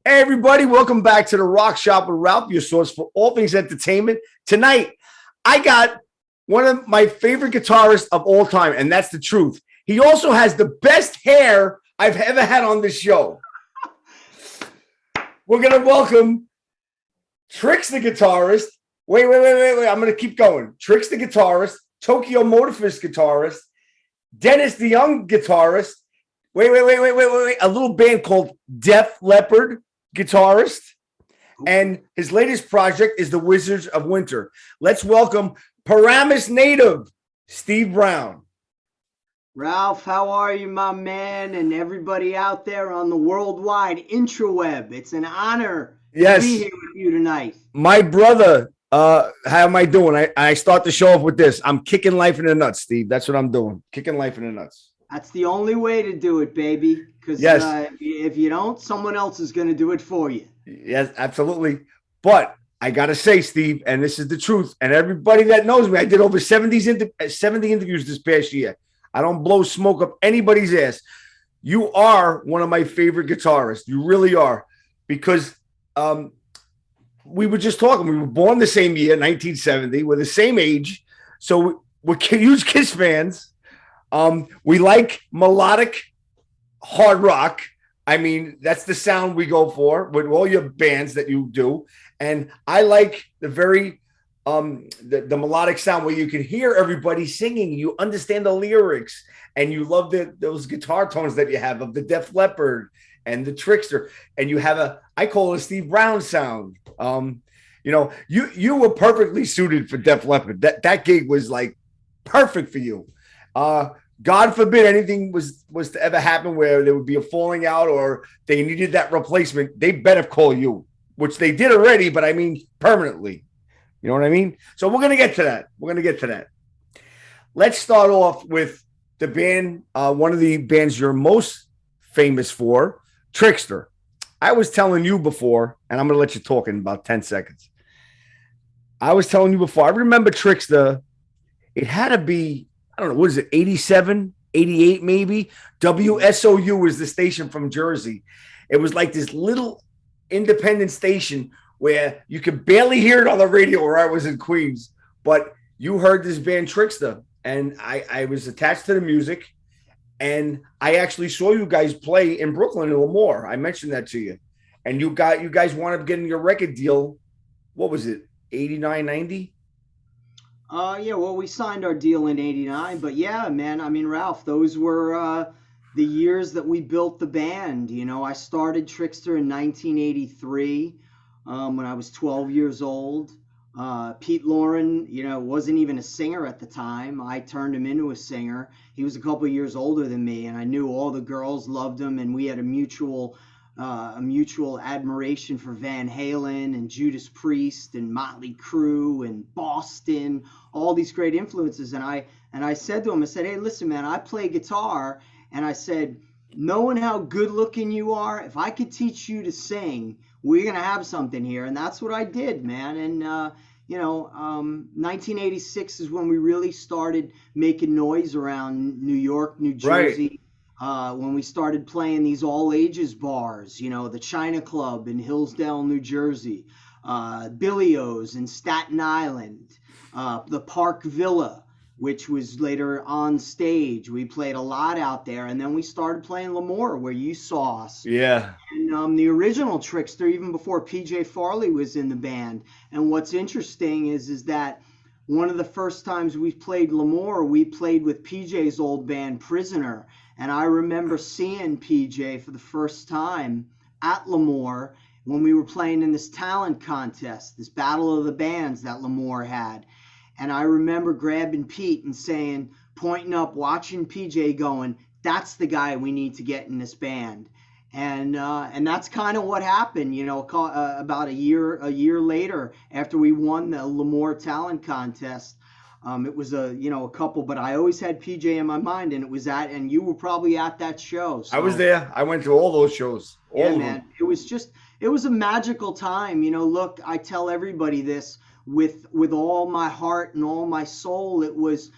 Hey, everybody, welcome back to the Rock Shop with Ralph, your source for all things entertainment. Tonight, I got one of my favorite guitarists of all time, and that's the truth. He also has the best hair I've ever had on this show. We're going to welcome Trix the guitarist. Wait. I'm going to keep going. Trix the guitarist, Tokyo Motorfist guitarist, Dennis the Young guitarist. Wait. A little band called Def Leppard guitarist. And his latest project is the Wizards of Winter. Let's welcome Paramus native, Steve Brown. Ralph, how are you, my man, and everybody out there on the worldwide intraweb? It's an honor to be here with you tonight. My brother, how am I doing? I start the show off with this. I'm kicking life in the nuts, Steve. That's what I'm doing. Kicking life in the nuts. That's the only way to do it, baby. Because if you don't, someone else is going to do it for you. Yes, absolutely. But I got to say, Steve, and this is the truth, and everybody that knows me, I did over 70 interviews this past year. I don't blow smoke up anybody's ass. You are one of my favorite guitarists. You really are. Because we were just talking. We were born the same year, 1970. We're the same age. So we're huge Kiss fans. We like melodic hard rock. I mean, that's the sound we go for with all your bands that you do. And I like the very the melodic sound where you can hear everybody singing. You understand the lyrics, and you love those guitar tones that you have of the Def Leppard and the Trixter. And you have I call it a Steve Brown sound. You were perfectly suited for Def Leppard. That gig was like perfect for you. God forbid anything was to ever happen where there would be a falling out or they needed that replacement. They better call you, which they did already, but I mean permanently. You know what I mean? So we're going to get to that. Let's start off with the band, one of the bands you're most famous for, Trixter. I was telling you before, and I'm going to let you talk in about 10 seconds. I was telling you before, I remember Trixter. It had to be, I don't know, what is it, 87, 88 maybe? WSOU was the station from Jersey. It was like this little independent station where you could barely hear it on the radio where I was in Queens. But you heard this band Trixter, and I was attached to the music, and I actually saw you guys play in Brooklyn and Lemoore. I mentioned that to you. And you guys wound up getting your record deal, what was it, 89, 90? Well, we signed our deal in 89, but yeah, man, I mean, Ralph, those were the years that we built the band. You know, I started Trixter in 1983 when I was 12 years old. Pete Lauren, wasn't even a singer at the time. I turned him into a singer. He was a couple of years older than me, and I knew all the girls loved him, and we had a mutual admiration for Van Halen and Judas Priest and Motley Crue and Boston, all these great influences. And I said to him, I said, hey, listen, man, I play guitar. And I said, knowing how good looking you are, if I could teach you to sing, we're going to have something here. And that's what I did, man. And, 1986 is when we really started making noise around New York, New Jersey. Right. When we started playing these all ages bars, the China Club in Hillsdale, New Jersey, Billy O's in Staten Island, the Park Villa, which was later on stage. We played a lot out there, and then we started playing Lemoore, where you saw us. Yeah. And the original Trixter, even before PJ Farley was in the band. And what's interesting is that one of the first times we played Lemoore, we played with PJ's old band, Prisoner. And I remember seeing PJ for the first time at Lemoore when we were playing in this talent contest, this battle of the bands that Lemoore had. And I remember grabbing Pete and saying, pointing up, watching PJ going, that's the guy we need to get in this band. And that's kind of what happened, about a year later after we won the Lemoore talent contest. It was a couple, but I always had PJ in my mind, and and you were probably at that show. So. I was there. I went to all those shows. All of them. It was a magical time. Look, I tell everybody this with all my heart and all my soul. It was,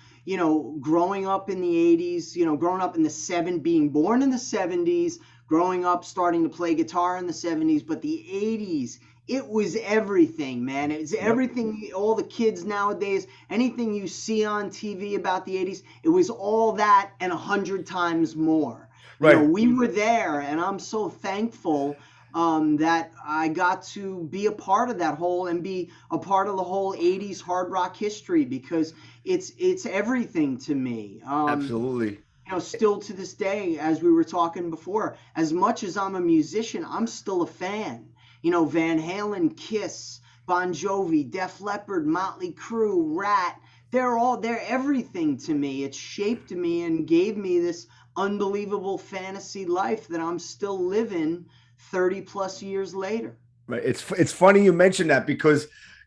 growing up in the 80s, growing up in the being born in the 70s, growing up, starting to play guitar in the 70s, but the 80s, it was everything, man. It was Yep. everything. All the kids nowadays, anything you see on TV about the 80s, it was all that and 100 times more. Right. We were there, and I'm so thankful that I got to be a part of that whole and be a part of the whole 80s hard rock history, because it's everything to me. Absolutely. Still to this day, as we were talking before, as much as I'm a musician, I'm still a fan. Van Halen, Kiss, Bon Jovi, Def Leppard, Motley Crue, Rat, they're everything to me. It shaped me and gave me this unbelievable fantasy life that I'm still living 30 plus years later. Right. It's funny you mentioned that, because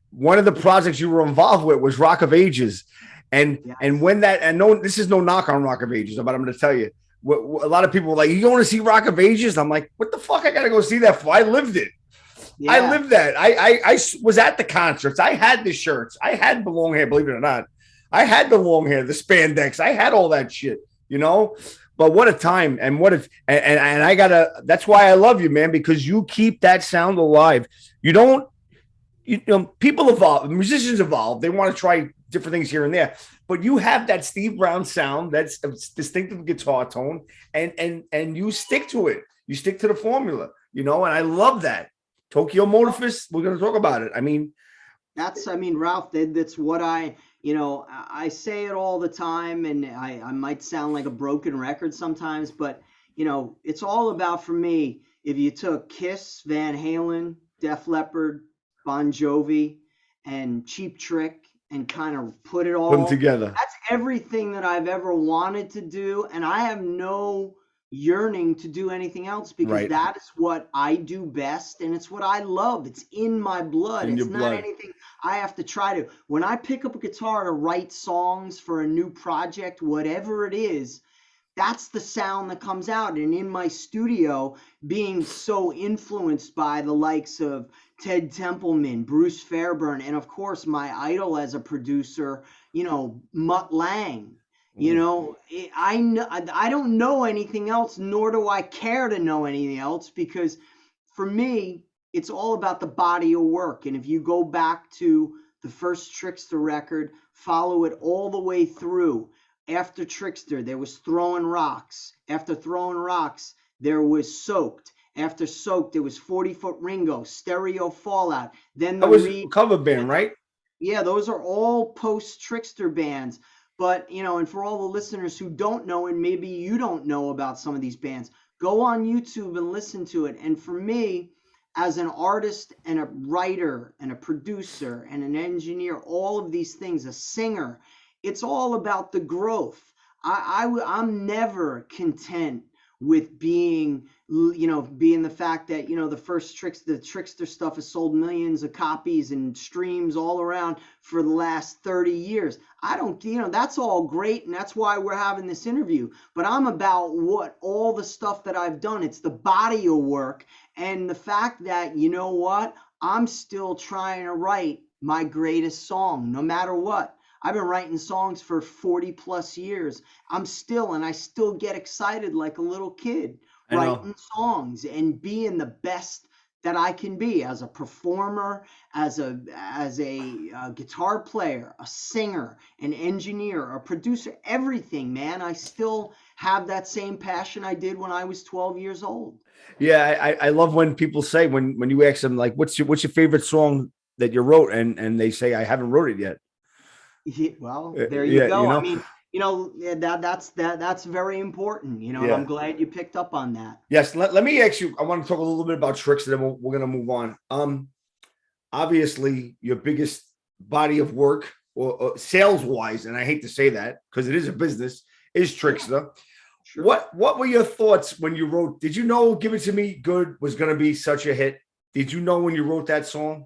one of the projects you were involved with was Rock of Ages. And Yes. when that, and no, this is no knock on Rock of Ages, but I'm going to tell you, a lot of people were like, you want to see Rock of Ages? I'm like, what the fuck? I got to go see that for? I lived it. I Yeah. lived that. I was at the concerts. I had the shirts. I had the long hair, believe it or not. I had the long hair, the spandex. I had all that shit, you know? But what a time. And what if, and I gotta, that's why I love you, man, because you keep that sound alive. You don't, people evolve, musicians evolve. They want to try different things here and there, but you have that Steve Brown sound, that's a distinctive guitar tone, and you stick to it. You stick to the formula, and I love that. Tokyo Motor Fest, we're going to talk about it. I mean, Ralph, that's what I say it all the time, and I might sound like a broken record sometimes, but, it's all about, for me, if you took Kiss, Van Halen, Def Leppard, Bon Jovi, and Cheap Trick and kind of put it put them all, together. that's everything that I've ever wanted to do, and I have no yearning to do anything else, because Right. that is what I do best, and it's what I love. It's in my blood. In your It's not blood. anything I have to try to. When I pick up a guitar to write songs for a new project, whatever it is, that's the sound that comes out. And in my studio, being so influenced by the likes of Ted Templeman, Bruce Fairburn, and of course my idol as a producer, Mutt Lang. I don't know anything else, nor do I care to know anything else, because for me, it's all about the body of work. And if you go back to the first Trixter record, follow it all the way through. After Trixter, there was Throwing Rocks. After Throwing Rocks, there was Soaked. After Soaked, there was 40-Foot Ringo, Stereo Fallout. Then That the was a cover band, then right? yeah, those are all post Trixter bands. But, and for all the listeners who don't know, and maybe you don't know about some of these bands, go on YouTube and listen to it. And for me, as an artist and a writer and a producer and an engineer, all of these things, a singer, it's all about the growth. I'm never content with being the fact that, the Trixter stuff has sold millions of copies and streams all around for the last 30 years. I don't, that's all great, and that's why we're having this interview. But I'm about all the stuff that I've done. It's the body of work, and the fact that, I'm still trying to write my greatest song, no matter what. I've been writing songs for 40 plus years. I still get excited like a little kid I know. writing songs and being the best that I can be as a performer, as a guitar player, a singer, an engineer, a producer, everything, man. I still have that same passion I did when I was 12 years old. Yeah, I love when people say, when you ask them, like, what's your favorite song that you wrote, and they say, I haven't wrote it yet. Yeah, well, there you Yeah, go. Yeah, that's very important, and I'm yeah. glad you picked up on that. Yes. Let me ask you. I want to talk a little bit about tricks, and then we're gonna move on. Obviously, your biggest body of work, or sales wise, and I hate to say that because it is a business, is Yeah, Trixter. sure. What were your thoughts when you wrote? Did you know "Give It to Me" Good was going to be such a hit? Did you know when you wrote that song,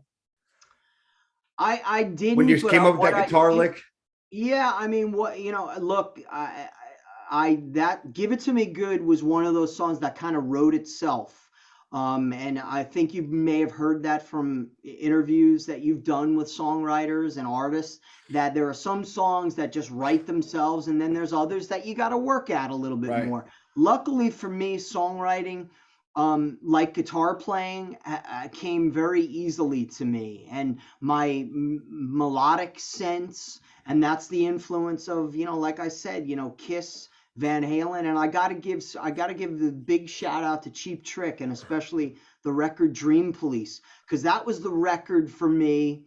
I when you didn't, but came up with what that I guitar did, lick? yeah, what, look, that Give It to Me Good was one of those songs that kind of wrote itself. And I think you may have heard that from interviews that you've done with songwriters and artists, that there are some songs that just write themselves, and then there's others that you got to work at a little bit Right. more. Luckily for me, songwriting, like guitar playing came very easily to me, and my melodic sense, and that's the influence of, like I said, Kiss, Van Halen, and I got to give the big shout out to Cheap Trick, and especially the record Dream Police, because that was the record for me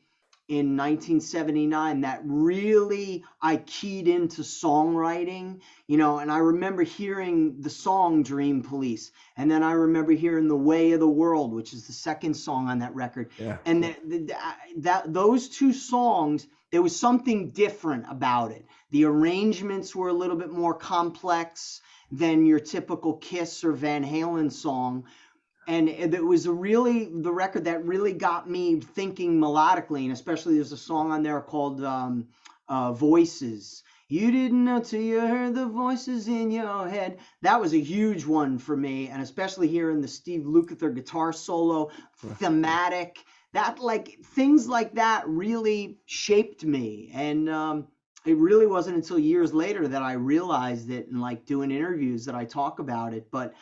in 1979 that really I keyed into songwriting, and I remember hearing the song Dream Police, and then I remember hearing The Way of the World, which is the second song on that record. Yeah. And that those two songs, there was something different about it. The arrangements were a little bit more complex than your typical Kiss or Van Halen song, and it was the record that really got me thinking melodically, and especially there's a song on there called Voices. You didn't know till you heard the voices in your head. That was a huge one for me, and especially hearing the Steve Lukather guitar solo, thematic, that, like, things like that really shaped me. And it really wasn't until years later that I realized it, and like doing interviews that I talk about it. But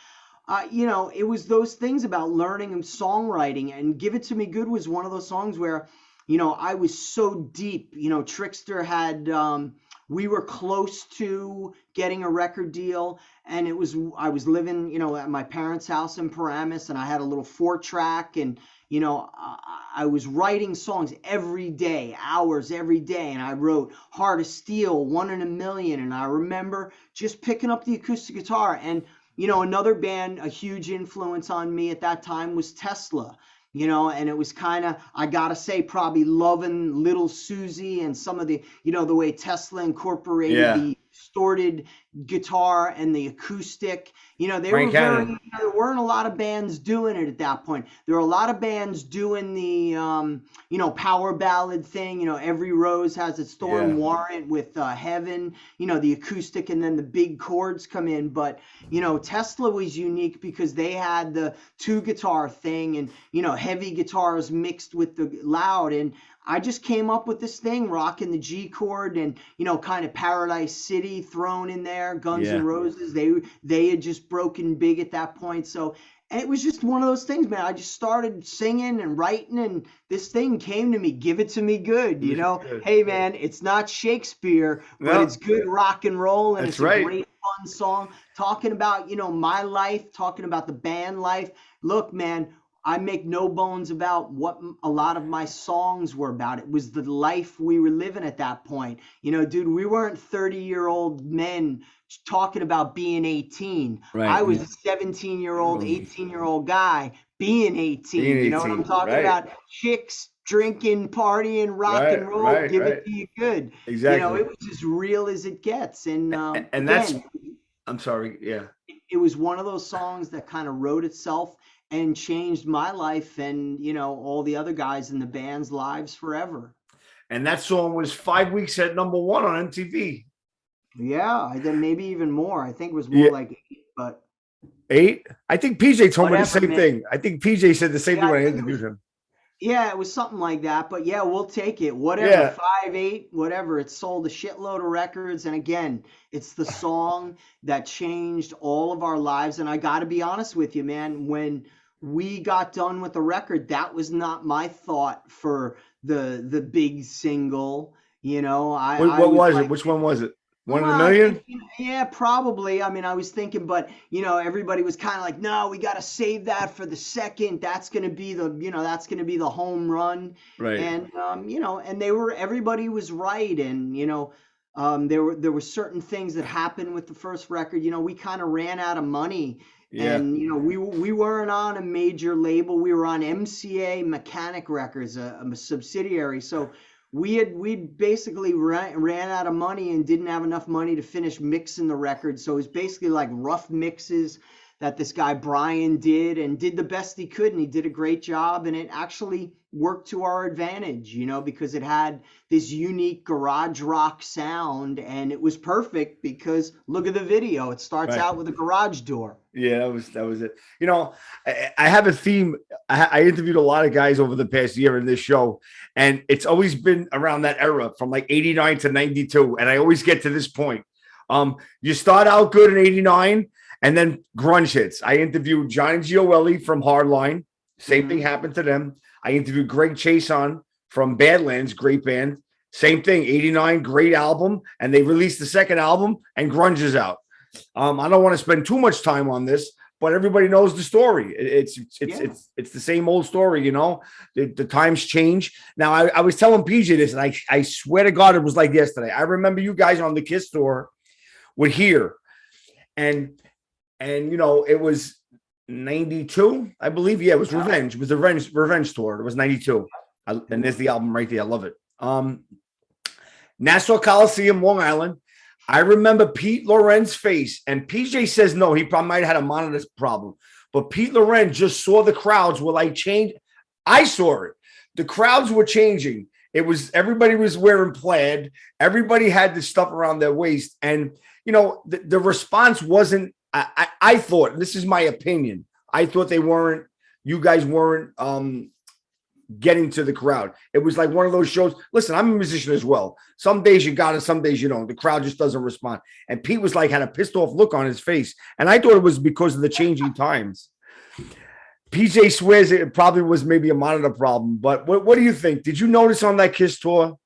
it was those things about learning and songwriting, and Give It To Me Good was one of those songs where, I was so deep. Trixter had, we were close to getting a record deal, and I was living, at my parents' house in Paramus, and I had a little 4-track, and, I was writing songs every day, hours every day, and I wrote Heart of Steel, One in a Million, and I remember just picking up the acoustic guitar. And another band, a huge influence on me at that time was Tesla, and it was kind of, I gotta say, probably loving Little Susie and some of the, the way Tesla incorporated the distorted guitar and the acoustic. There weren't a lot of bands doing it at that point. There were a lot of bands doing the, power ballad thing. Every Rose Has Its Thorn, Warrant with Heaven, the acoustic, and then the big chords come in. But, Tesla was unique because they had the 2-guitar thing, and, heavy guitars mixed with the loud. And I just came up with this thing, rocking the G chord, and, kind of Paradise City thrown in there, Guns N' Roses. They had just broken big at that point. So it was just one of those things, man. I just started singing and writing, and this thing came to me, Give It To Me Good, Hey, man, it's not Shakespeare, but it's good rock and roll, and it's a great, fun song talking about, my life, talking about the band life. Look, man, I make no bones about what a lot of my songs were about. It was the life we were living at that point. Dude, we weren't 30-year-old men talking about being 18. Right. I was a 17-year-old, 18-year-old guy being 18. You know what I'm talking about? Chicks, drinking, partying, rock and roll, give it to you good. Exactly. It was as real as it gets. And that's, I'm sorry. Yeah. It was one of those songs that kind of wrote itself and changed my life and, all the other guys in the band's lives forever. And that song was 5 weeks at number 1 on MTV. Yeah, I did, maybe even more. I think it was more like 8, but 8? I think PJ told me the same thing. I think PJ said the same thing when I interviewed him. Yeah, it was something like that. But yeah, we'll take it. Whatever, 5, 8, whatever. It sold a shitload of records. And again, it's the song that changed all of our lives. And I got to be honest with you, man, when we got done with the record, that was not my thought for the big single. What was it? Which one was it? One in a Million? Yeah, probably. I mean, I was thinking, but everybody was kind of like, no, we got to save that for the second. That's going to be the home run. Right. And and everybody was right. And there were certain things that happened with the first record. We kind of ran out of money. Yeah. And we weren't on a major label. We were on MCA Mechanic Records, a subsidiary. So we basically ran out of money and didn't have enough money to finish mixing the record. So it was basically like rough mixes that this guy Brian did, and did the best he could, and he did a great job, and it actually worked to our advantage, because it had this unique garage rock sound, and it was perfect because look at the video. It starts out with a garage door. Yeah, that was it. I have a theme. I interviewed a lot of guys over the past year in this show, and it's always been around that era from like 89 to 92. And I always get to this point. You start out good in 89, And then grunge hits. I interviewed Johnny Gioeli from Hardline. Same thing Mhm. happened to them. I interviewed Greg Chason from Badlands, great band. Same thing, 89, great album. And they released the second album and grunge is out. I don't want to spend too much time on this, but everybody knows the story. Yeah. It's the same old story, you know. The times change. Now I was telling PJ this, and I swear to God, it was like yesterday. I remember you guys on the Kiss tour would hear, and you know, it was 92, I believe. Yeah, it was Revenge. It was the Revenge tour. It was 92. And there's the album right there. I love it. Nassau Coliseum, Long Island. I remember Pete Loren's face, and PJ says no, he probably might have had a monitor problem. But Pete Loren just saw the crowds were like change. I saw it. The crowds were changing. It was everybody was wearing plaid. Everybody had the stuff around their waist, and you know the response wasn't. I thought, and this is my opinion, I thought you guys weren't getting to the crowd. It was like one of those shows. Listen, I'm a musician as well. Some days you got it, some days you don't. The crowd just doesn't respond. And Pete was like, had a pissed off look on his face. And I thought it was because of the changing times. PJ swears it probably was maybe a monitor problem. But what do you think? Did you notice on that Kiss tour?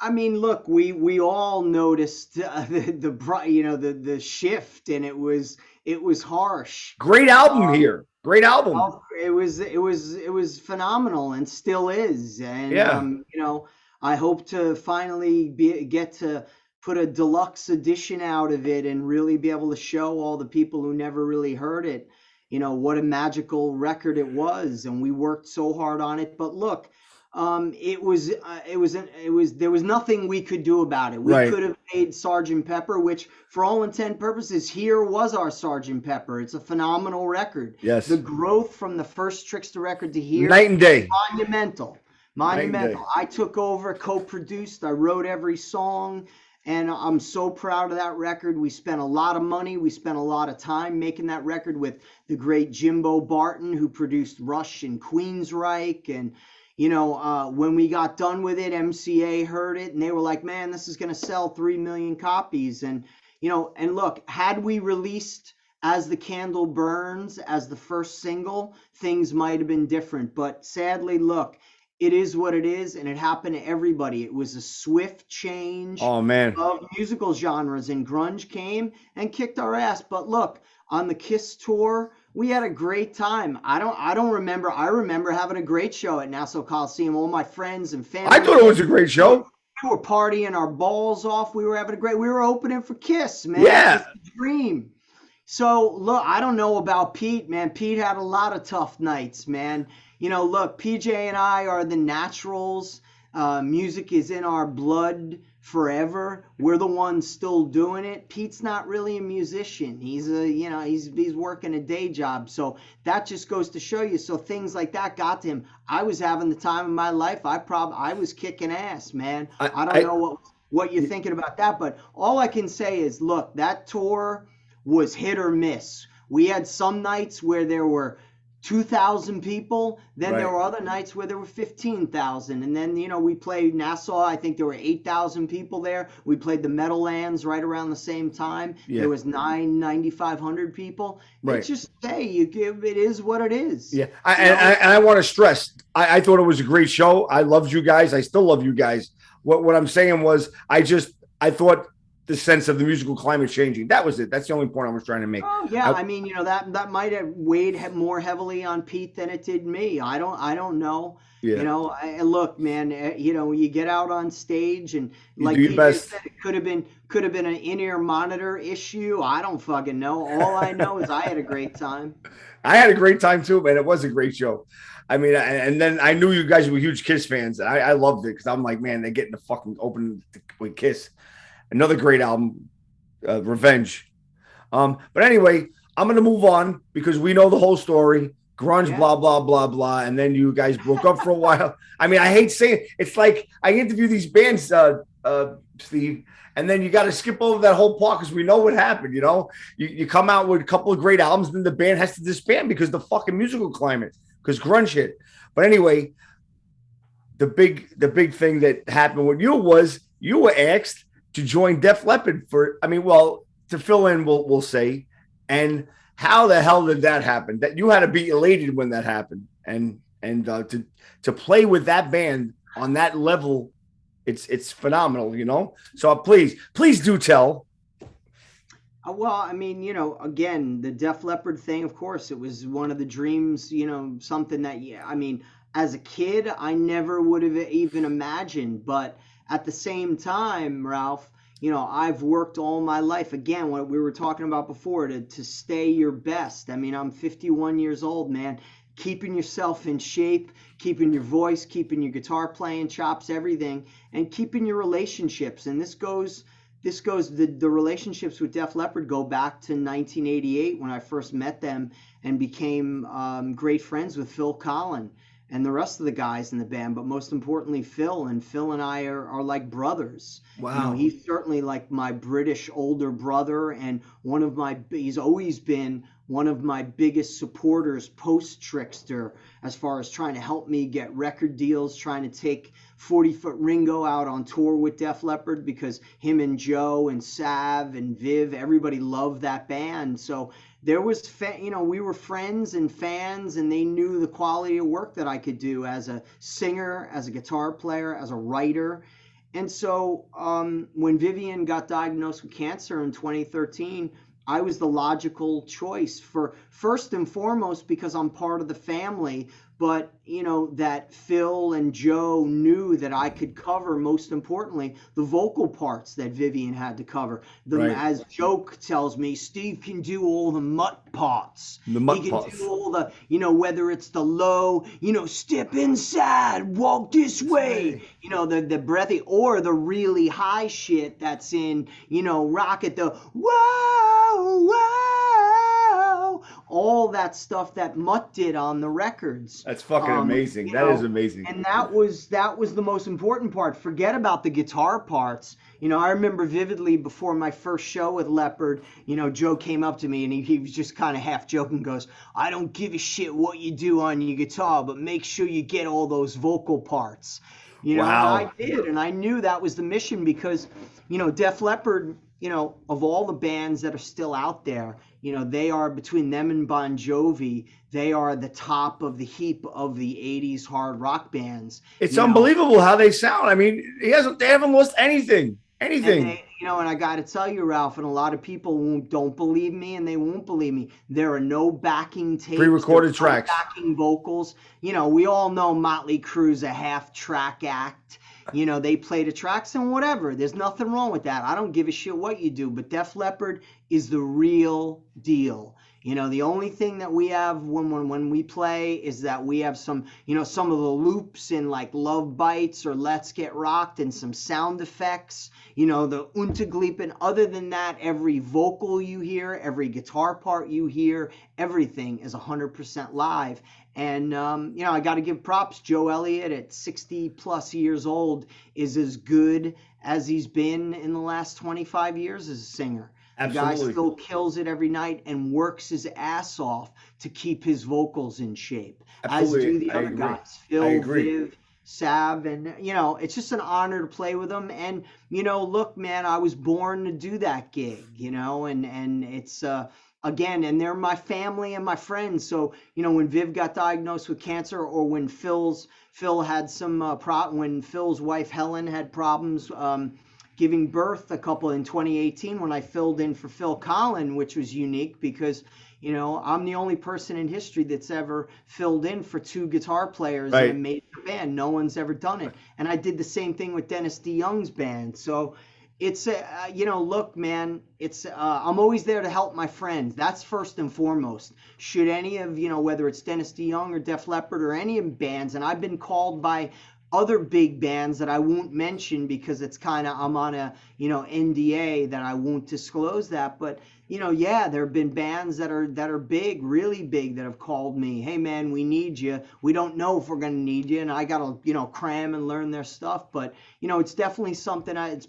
I mean, look, we all noticed the shift, and it was harsh. Great album here. Great album. Oh, it was phenomenal, and still is. And Yeah. I hope to finally get to put a deluxe edition out of it and really be able to show all the people who never really heard it, what a magical record it was. And we worked so hard on it. But look, there was nothing we could do about it. We Right. could have made Sergeant Pepper, which for all intent and purposes here was our Sergeant Pepper. It's a phenomenal record. Yes. The growth from the first Trixter record to here, Night and day. monumental. Night and day. I took over, co-produced, I wrote every song, and I'm so proud of that record. We spent a lot of money, we spent a lot of time making that record with the great Jimbo Barton, who produced Rush and Queensryche. And when we got done with it, MCA heard it and they were like, man, this is going to sell 3 million copies. And look, had we released As the Candle Burns as the first single, things might have been different. But sadly, look, it is what it is, and it happened to everybody. It was a swift change of musical genres, and grunge came and kicked our ass. But look, on the Kiss tour, we had a great time. I remember having a great show at Nassau Coliseum. All my friends and family. I thought it was a great show. We were partying our balls off. We were opening for Kiss, man. Yeah. It was a dream. So look, I don't know about Pete, man. Pete had a lot of tough nights, man. Look, PJ and I are the naturals. Music is in our blood forever. We're the ones still doing it. Pete's not really a musician. He's he's working a day job. So that just goes to show you. So things like that got to him. I was having the time of my life. I was kicking ass, man. I don't know what you're thinking about that, but all I can say is, look, that tour was hit or miss. We had some nights where there were 2,000 people. Then Right. there were other nights where there were 15,000. And then, we played Nassau. I think there were 8,000 people there. We played the Meadowlands right around the same time. Yeah. There was 9,500 people. Right. It's just, it is what it is. Yeah. I want to stress, I thought it was a great show. I loved you guys. I still love you guys. What I'm saying was, I thought the sense of the musical climate changing. That was it. That's the only point I was trying to make. Oh yeah, that might have weighed more heavily on Pete than it did me. I don't know. Yeah. Look, man. You get out on stage and like do your PJ best. said, it could have been an in-ear monitor issue. I don't fucking know. All I know is I had a great time. I had a great time too, man. It was a great show. I mean, and then I knew you guys were huge Kiss fans. And I loved it because I'm like, man, they're getting the fucking open with Kiss. Another great album, Revenge. But anyway, I'm going to move on because we know the whole story. Grunge, Yeah. blah, blah, blah, blah. And then you guys broke up for a while. I mean, I hate saying it. It's like I interview these bands, Steve, and then you got to skip over that whole part because we know what happened, You come out with a couple of great albums, then the band has to disband because the fucking musical climate, because grunge hit. But anyway, the big thing that happened with you was you were asked to join Def Leppard to fill in, we'll say, And how the hell did that happen? That you had to be elated when that happened, and to play with that band on that level, it's phenomenal, you know. So please do tell. Well, I mean, again, the Def Leppard thing, of course, it was one of the dreams, something that, yeah, I mean, as a kid, I never would have even imagined. But at the same time, Ralph, I've worked all my life, again, what we were talking about before, to stay your best. I mean, I'm 51 years old, man. Keeping yourself in shape, keeping your voice, keeping your guitar playing chops, everything, and keeping your relationships. And the relationships with Def Leppard go back to 1988 when I first met them and became great friends with Phil Collen and the rest of the guys in the band, but most importantly Phil. And Phil and I are like brothers. Wow. He's certainly like my British older brother, and he's always been one of my biggest supporters post Trixter, as far as trying to help me get record deals, trying to take 40-Foot Ringo out on tour with Def Leppard, because him and Joe and Sav and Viv, everybody loved that band. So there was, we were friends and fans, and they knew the quality of work that I could do as a singer, as a guitar player, as a writer. And so when Vivian got diagnosed with cancer in 2013, I was the logical choice, for first and foremost because I'm part of the family, but that Phil and Joe knew that I could cover, most importantly, the vocal parts that Vivian had to cover. Right. As Joe tells me, Steve can do all the mutt parts. The mutt he can parts. do all the, whether it's the low, step inside, walk this way, the breathy, or the really high shit that's in, rock at the whoa, whoa, all that stuff that Mutt did on the records. That's fucking amazing. That is amazing. And that was the most important part. Forget about the guitar parts. I remember vividly before my first show with Leppard, Joe came up to me and he was just kind of half joking, goes, "I don't give a shit what you do on your guitar, but make sure you get all those vocal parts." Wow. And I did, and I knew that was the mission, because, Def Leppard, of all the bands that are still out there, they are, between them and Bon Jovi, they are the top of the heap of the 80s hard rock bands. It's unbelievable how they sound. I mean, they haven't lost anything. And I got to tell you, Ralph, and a lot of people don't believe me, and they won't believe me. There are no backing tapes, pre-recorded tracks, backing vocals. We all know Motley Crue's a half-track act. They play the tracks and whatever. There's nothing wrong with that. I don't give a shit what you do. But Def Leppard is the real deal. The only thing that we have when we play is that we have some of the loops in like Love Bites or Let's Get Rocked, and some sound effects, the Untergleipen. Other than that, every vocal you hear, every guitar part you hear, everything is 100% live. And, I got to give props. Joe Elliott at 60 plus years old is as good as he's been in the last 25 years as a singer. Absolutely. The guy still kills it every night and works his ass off to keep his vocals in shape. Absolutely. As do the other guys, Phil, Viv, Sav, and, it's just an honor to play with them. And, look, man, I was born to do that gig, and it's, again, and they're my family and my friends. So, when Viv got diagnosed with cancer, or when Phil had some when Phil's wife Helen had problems giving birth in 2018, when I filled in for Phil Collen, which was unique because, I'm the only person in history that's ever filled in for two guitar players in a major band. No one's ever done it. And I did the same thing with Dennis DeYoung's band. So it's look, man, it's I'm always there to help my friends. That's first and foremost. Should any of, whether it's Dennis DeYoung or Def Leppard or any of bands, and I've been called by other big bands that I won't mention because it's kind of, I'm on a, NDA that I won't disclose that. But, there have been bands that are big, really big, that have called me. Hey, man, we need you. We don't know if we're going to need you. And I got to, cram and learn their stuff. But, it's definitely something, it's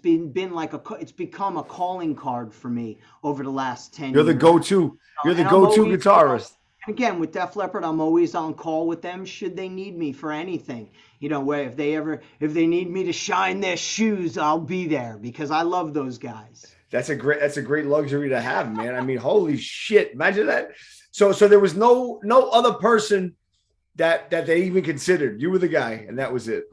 become a calling card for me over the last 10 years. You're the go-to guitarist. Again, with Def Leppard, I'm always on call with them should they need me for anything. Where if they need me to shine their shoes, I'll be there because I love those guys. That's a great luxury to have, man. I mean, holy shit. Imagine that. So there was no other person that they even considered. You were the guy, and that was it.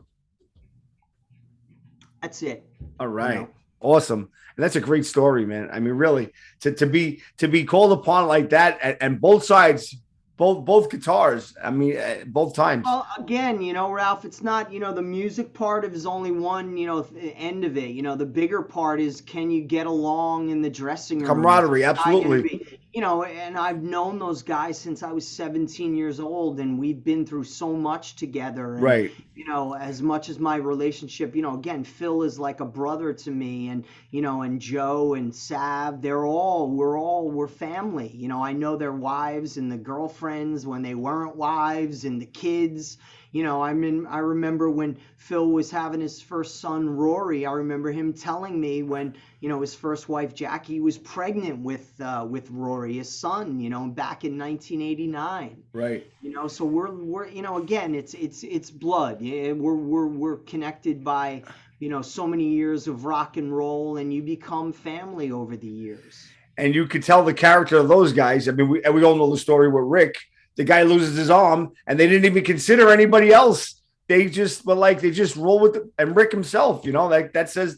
That's it. All You right. know, Awesome. And that's a great story, man. I mean, really, to be called upon like that, and both sides, both guitars. I mean, both times. well, again, Ralph, it's not, the music part is only one, end of it. The bigger part is, can you get along in the dressing room? Is Camaraderie, the guy gonna absolutely. be, and I've known those guys since I was 17 years old, and we've been through so much together. And, Right. as much as my relationship, again, Phil is like a brother to me, and Joe and Sav, we're family. I know their wives and the girlfriends when they weren't wives and the kids. I remember when Phil was having his first son, Rory. I remember him telling me when, his first wife, Jackie, was pregnant with Rory, his son, back in 1989. Right. So we're again, it's blood. Yeah, we're connected by, so many years of rock and roll, and you become family over the years. And you could tell the character of those guys. I mean, we all know the story with Rick. The guy loses his arm, and they didn't even consider anybody else. They just they just roll with it. And Rick himself, like that says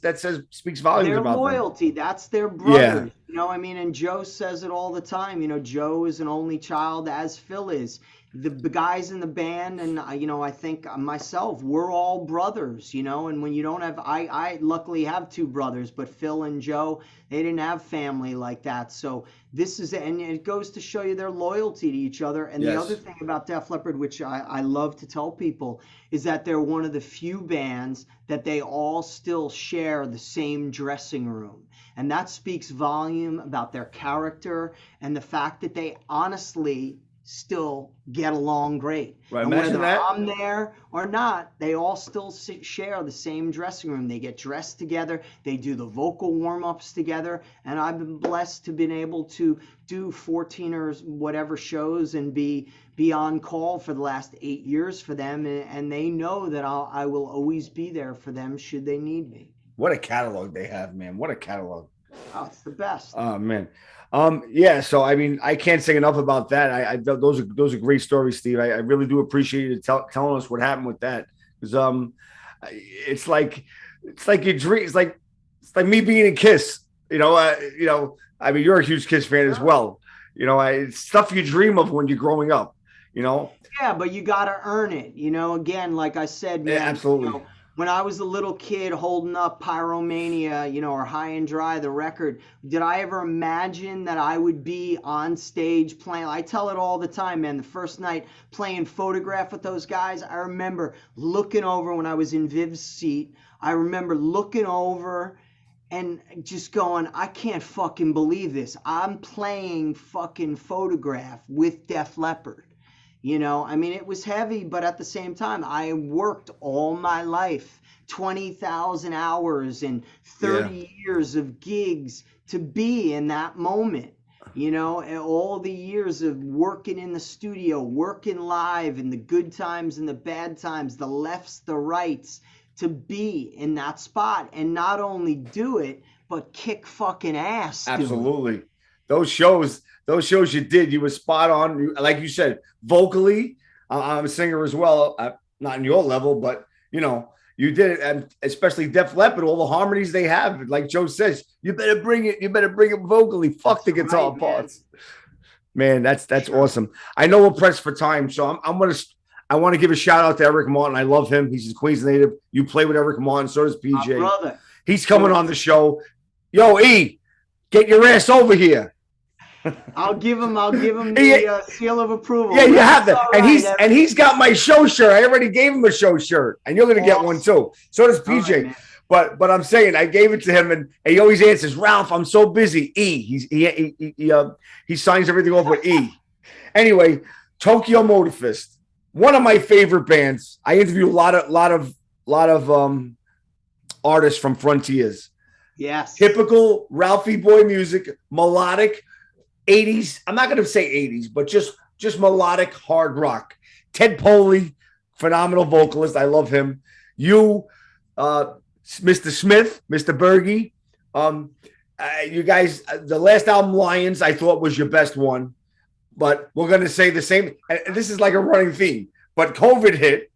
speaks volumes Their about them. loyalty, that's their Yeah. brothers. And Joe says it all the time. Joe is an only child, as Phil is. The guys in the band, and I think myself, we're all brothers. And when you don't have, I luckily have two brothers, but Phil and Joe, they didn't have family like that. So this is, and it goes to show you their loyalty to each other. And the other Yes. thing about Def Leppard, which I love to tell people, is that they're one of the few bands that they all still share the same dressing room. And that speaks volume about their character and the fact that they honestly still get along great. Right. And Imagine whether that. I'm there or not, they all still share the same dressing room. They get dressed together. They do the vocal warm-ups together. And I've been blessed to been able to do 14 or whatever shows and be on call for the last 8 years for them. And they know that I will always be there for them should they need me. What a catalog they have, man. What a catalog. Oh, it's the best. Oh man. Yeah, so I mean, I can't say enough about that. Those are great stories, Steve. I really do appreciate you telling us what happened with that. Because it's like your dream. It's like me being in Kiss. I mean, you're a huge Kiss fan as well. It's stuff you dream of when you're growing up. Yeah, but you got to earn it. Again, like I said, man, Yeah, absolutely. when I was a little kid holding up Pyromania, or High and Dry, the record, did I ever imagine that I would be on stage playing? I tell it all the time, man. The first night playing Photograph with those guys, I remember looking over when I was in Viv's seat. I remember looking over and just going, I can't fucking believe this. I'm playing fucking Photograph with Def Leppard. It was heavy, but at the same time, I worked all my life, 20,000 hours and 30 years of gigs to be in that moment. And all the years of working in the studio, working live, and the good times and the bad times, the lefts, the rights, to be in that spot and not only do it, but kick fucking ass. Absolutely. Those shows you did, you were spot on. Like you said, vocally, I'm a singer as well. Not in your level, but you did it, and especially Def Leppard, all the harmonies they have. Like Joe says, you better bring it. You better bring it vocally. Fuck the guitar right, parts. Man, that's awesome. I know we're pressed for time, so I want to give a shout out to Eric Martin. I love him. He's a Queens native. You play with Eric Martin, so does PJ. My brother. He's coming on the show. Yo, E, get your ass over here. I'll give him the seal of approval. Yeah, you have that. Right, and he's got my show shirt. I already gave him a show shirt, and you're gonna get one too. So does PJ. Right, but I'm saying I gave it to him, and he always answers, Ralph, I'm so busy. E. He signs everything off with E. Anyway, Tokyo Motor Fist, one of my favorite bands. I interview a lot of artists from Frontiers. Yes. Typical Ralphie boy music, melodic. 80s, I'm not going to say 80s, but just melodic hard rock. Ted Poley, phenomenal vocalist. I love him. You, Mr. Smith, Mr. Berge. You guys, the last album, Lions, I thought was your best one, but we're going to say the same. And this is like a running theme, but COVID hit.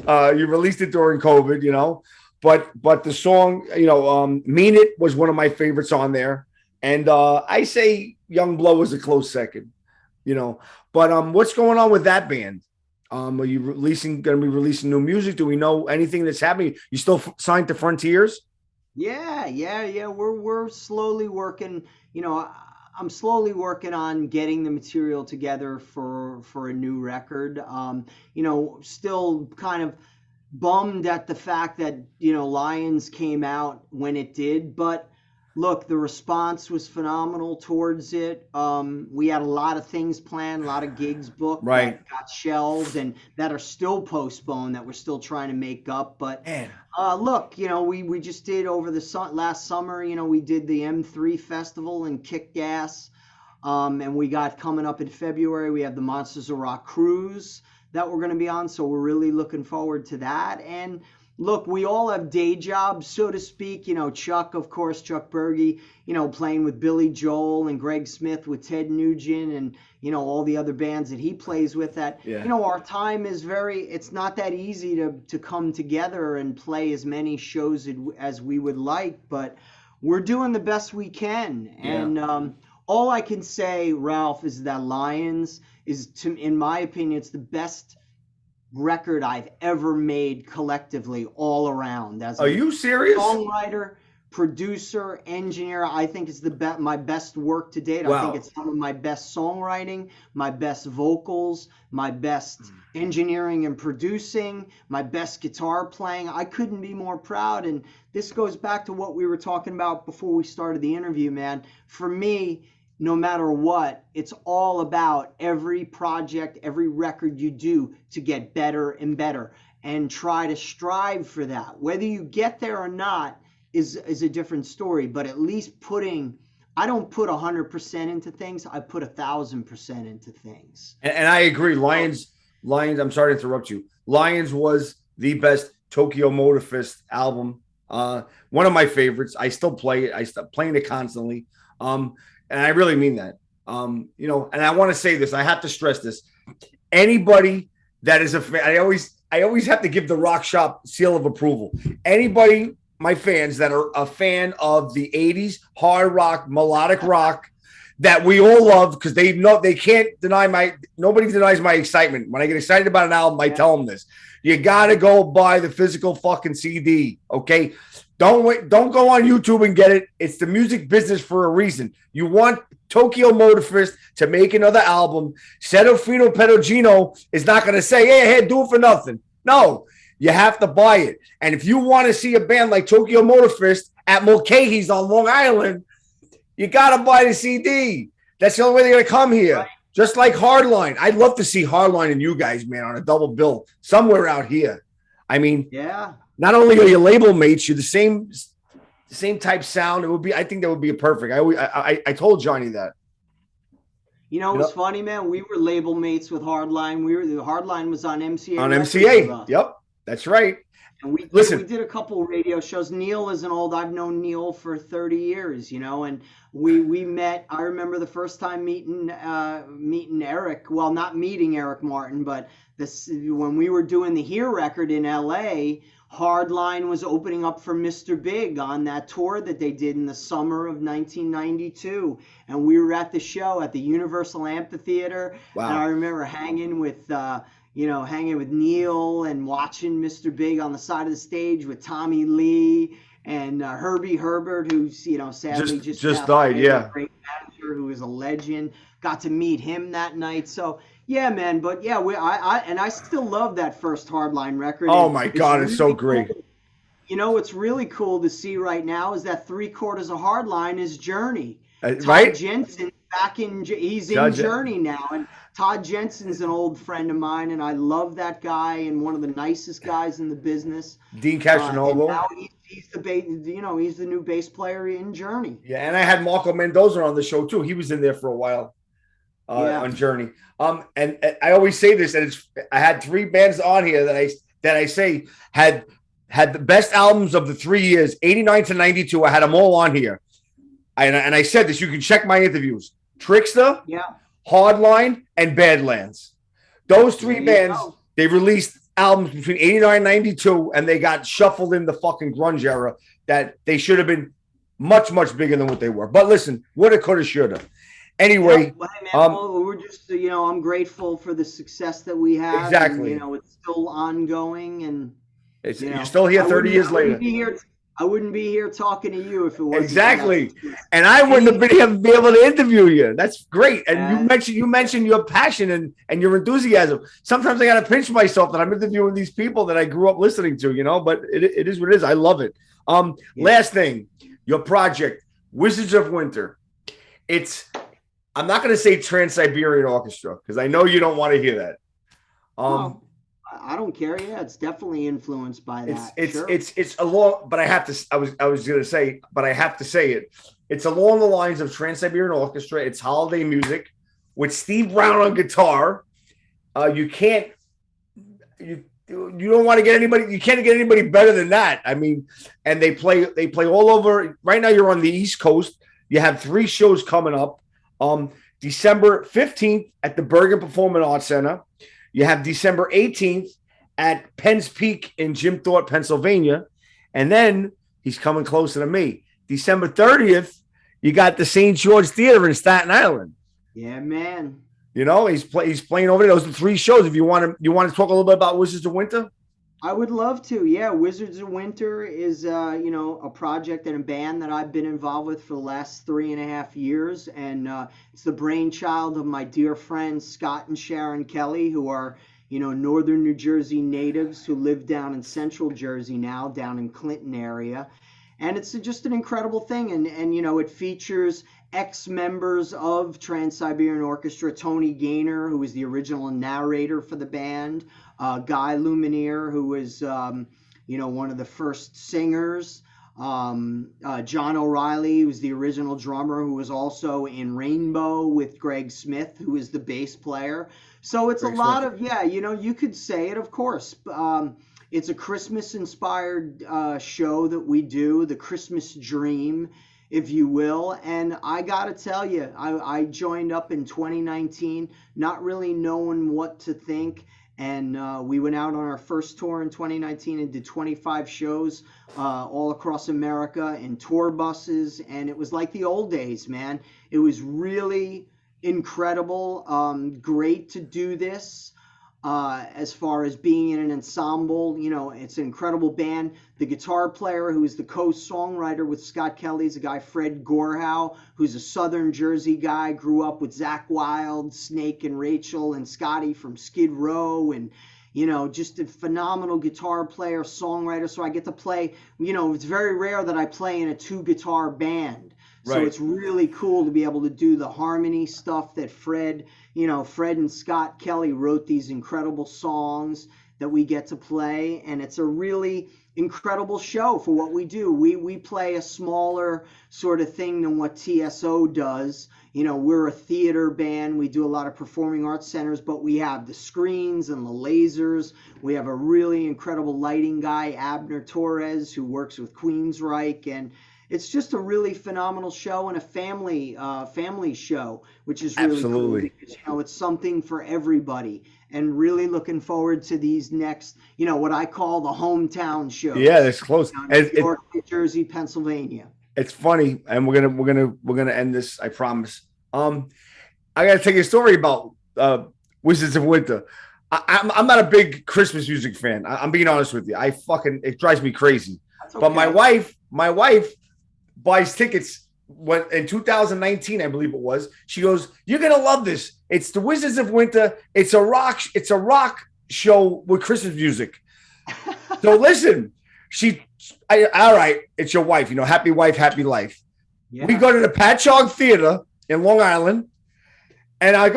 You released it during COVID, but the song, Mean It was one of my favorites on there. And I say Young Blow was a close second, but what's going on with that band? Are you going to be releasing new music? Do we know anything that's happening? You still signed to Frontiers? Yeah. We're slowly working. I'm slowly working on getting the material together for a new record. Still kind of bummed at the fact that Lions came out when it did, but look, the response was phenomenal towards it. We had a lot of things planned, a lot of gigs booked that got shelved and that are still postponed that we're still trying to make up. But look, we just did over the last summer, we did the M3 festival and kicked ass. And we got coming up in February, we have the Monsters of Rock cruise that we're going to be on. So we're really looking forward to that. And look, we all have day jobs, so to speak. Chuck, of course, Chuck Berge, playing with Billy Joel and Greg Smith with Ted Nugent and, all the other bands that he plays with that, our time is it's not that easy to come together and play as many shows as we would like, but we're doing the best we can. Yeah. And all I can say, Ralph, is that Lions in my opinion, it's the best record I've ever made collectively all around. Are you serious? Songwriter, producer, engineer, I think it's my best work to date. Wow. I think it's some of my best songwriting, my best vocals, my best engineering and producing, my best guitar playing. I couldn't be more proud. And this goes back to what we were talking about before we started the interview, man. For me, no matter what, it's all about every project, every record you do to get better and better and try to strive for that. Whether you get there or not is a different story, but at least I don't put 100% into things. I put 1,000% into things. And I agree. Lions, I'm sorry to interrupt you. Lions was the best Tokyo Motor Fest album. One of my favorites. I still play it. I still playing it constantly. And I really mean that. And I want to say this. I have to stress this. Anybody that is a fan, I always have to give the Rock Shop seal of approval. Anybody, my fans that are a fan of the 80s hard rock, melodic rock that we all love, because they know they can't deny nobody denies my excitement. When I get excited about an album, I tell them this. You got to go buy the physical fucking CD, okay? Don't go on YouTube and get it. It's the music business for a reason. You want Tokyo Motor Fest to make another album. Serafino Perugino is not going to say, hey, do it for nothing. No, you have to buy it. And if you want to see a band like Tokyo Motor Fest at Mulcahy's on Long Island, you got to buy the CD. That's the only way they're going to come here. Right. Just like Hardline. I'd love to see Hardline and you guys, man, on a double bill somewhere out here. I mean, yeah. Not only are you label mates, you're the same type sound. I think that would be a perfect. I told Johnny that. It was funny, man. We were label mates with Hardline. Hardline was on MCA. On MCA. Yep. That's right. And we did a couple radio shows. Neil is I've known Neil for 30 years, and we met. I remember the first time meeting Eric. Well, not meeting Eric Martin, but when we were doing the Here record in LA, Hardline was opening up for Mr. Big on that tour that they did in the summer of 1992. And we were at the show at the Universal Amphitheater. Wow. And I remember hanging with Neil and watching Mr. Big on the side of the stage with Tommy Lee and Herbie Herbert, who's, sadly just died. Yeah. A great manager who is a legend. Got to meet him that night. So, yeah, man. But yeah, I still love that first Hardline record. Oh my God, it's so great. Cool. What's really cool to see right now is that 3/4 of Hardline is Journey. Right? Todd Jensen he's in Journey now, and Todd Jensen's an old friend of mine, and I love that guy and one of the nicest guys in the business. Dean Castronovo. Now he's the new bass player in Journey. Yeah, and I had Marco Mendoza on the show too. He was in there for a while. On Journey. And I always say this, and I had 3 bands on here that I say had the best albums of the 3 years, 89 to 92. I had them all on here. and I said this, you can check my interviews. Trixter, Yeah. Hardline, and Badlands. Those three bands, they released albums between 89 and 92, and they got shuffled in the fucking grunge era that they should have been much, much bigger than what they were. But listen, woulda, coulda, shoulda. Anyway, well, hey, man, we're just, I'm grateful for the success that we have. Exactly. And, it's still ongoing, and you're still here 30 years later. I wouldn't be here talking to you if it wasn't exactly, and I wouldn't have been able to be able to interview you. That's great. And you mentioned your passion and your enthusiasm. Sometimes I got to pinch myself that I'm interviewing these people that I grew up listening to. But it is what it is. I love it. Last thing, your project, Wizards of Winter. I'm not going to say Trans-Siberian Orchestra because I know you don't want to hear that. Well, I don't care. Yeah, it's definitely influenced by that. It's along, but I have to. I was going to say, but I have to say it. It's along the lines of Trans-Siberian Orchestra. It's holiday music with Steve Brown on guitar. You don't want to get anybody. You can't get anybody better than that. I mean, and they play all over. Right now, you're on the East Coast. You have 3 shows coming up. December 15th at the Bergen Performing Arts Center. You have December 18th at Penn's Peak in Jim Thorpe, Pennsylvania. And then he's coming closer to me. December 30th, you got the St. George Theater in Staten Island. Yeah, man. He's playing over there. Those are 3 shows. If you want to talk a little bit about Wizards of Winter? I would love to. Yeah, Wizards of Winter is a project and a band that I've been involved with for the last 3.5 years, and it's the brainchild of my dear friends Scott and Sharon Kelly, who are northern New Jersey natives who live down in central Jersey now, down in Clinton area, and it's just an incredible thing, and it features ex-members of Trans-Siberian Orchestra, Tony Gaynor, who was the original narrator for the band, Guy Lumineer, who was, one of the first singers, John O'Reilly, who was the original drummer, who was also in Rainbow with Greg Smith, who is the bass player. So it's a lot of, you could say it, of course. It's a Christmas-inspired show that we do, the Christmas Dream, if you will. And I got to tell you, I joined up in 2019, not really knowing what to think. And we went out on our first tour in 2019 and did 25 shows all across America in tour buses. And it was like the old days, man. It was really incredible. Great to do this. As far as being in an ensemble, it's an incredible band. The guitar player, who is the co-songwriter with Scott Kelly, is a guy, Fred Gorhow, who's a Southern Jersey guy, grew up with Zakk Wylde, Snake and Rachel, and Scotty from Skid Row, and just a phenomenal guitar player, songwriter. So I get to play, it's very rare that I play in a 2-guitar band. So it's really cool to be able to do the harmony stuff that Fred and Scott Kelly wrote these incredible songs that we get to play. And it's a really incredible show for what we do. We play a smaller sort of thing than what TSO does. We're a theater band. We do a lot of performing arts centers, but we have the screens and the lasers. We have a really incredible lighting guy, Abner Torres, who works with Queensryche, and it's just a really phenomenal show and a family show, which is really cool because, it's something for everybody, and really looking forward to these next, what I call the hometown shows. Yeah, that's close. New York, New Jersey, Pennsylvania. It's funny, and we're gonna end this. I promise. I gotta tell you a story about Wizards of Winter. I'm not a big Christmas music fan. I'm being honest with you. It drives me crazy. Okay. But my wife buys tickets in 2019, I believe it was. She goes, "You're gonna love this. It's the Wizards of Winter. It's a rock show with Christmas music." So listen, all right, it's your wife. Happy wife, happy life. Yeah. We go to the Patchogue Theater in Long Island, and I'm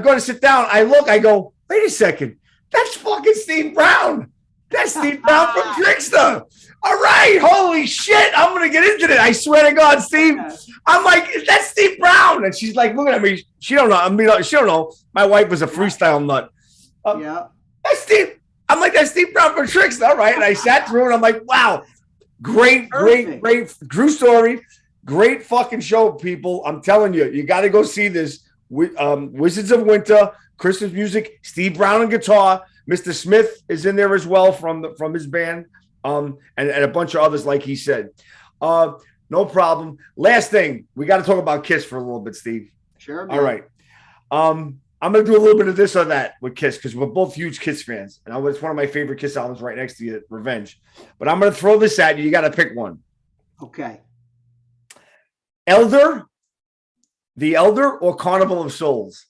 going to sit down. I go, wait a second, that's fucking Steve Brown. That's Steve Brown from Trixter. All right, holy shit, I'm going to get into it. I swear to God, Steve. I'm like, that's Steve Brown. And she's like looking at me. She don't know. She don't know. My wife was a freestyle nut. That's Steve. I'm like, that's Steve Brown from Trixter. All right. And I sat through and I'm like, wow, great true story. Great fucking show, people. I'm telling you, you got to go see this. Wizards of Winter, Christmas music, Steve Brown on guitar. Mr. Smith is in there as well from his band, and a bunch of others, like he said. No problem. Last thing, we got to talk about Kiss for a little bit, Steve. Sure. Man. All right. I'm gonna do a little bit of this or that with Kiss because we're both huge Kiss fans, and it's one of my favorite Kiss albums right next to you, Revenge. But I'm gonna throw this at you. You got to pick one. Okay. The Elder, or Carnival of Souls?